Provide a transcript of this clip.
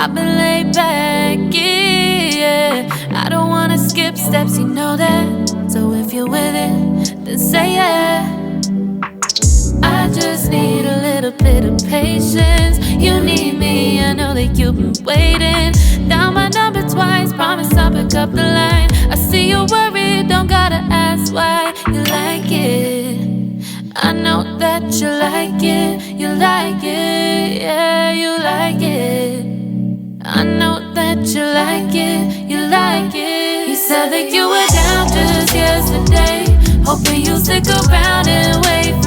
I've been laid back, yeah. I don't wanna skip steps, you know that. So if you're with it, then say yeah. I just need a little bit of patience. You need me, I know that you've been waiting. Down my number twice, promise I'll pick up the line. I see you're worried, don't gotta ask why. You like it, I know that you like it. You like it, yeah, you like it. I know that you like it, you like it. You said that you were down just yesterday, hoping you'll stick around and wait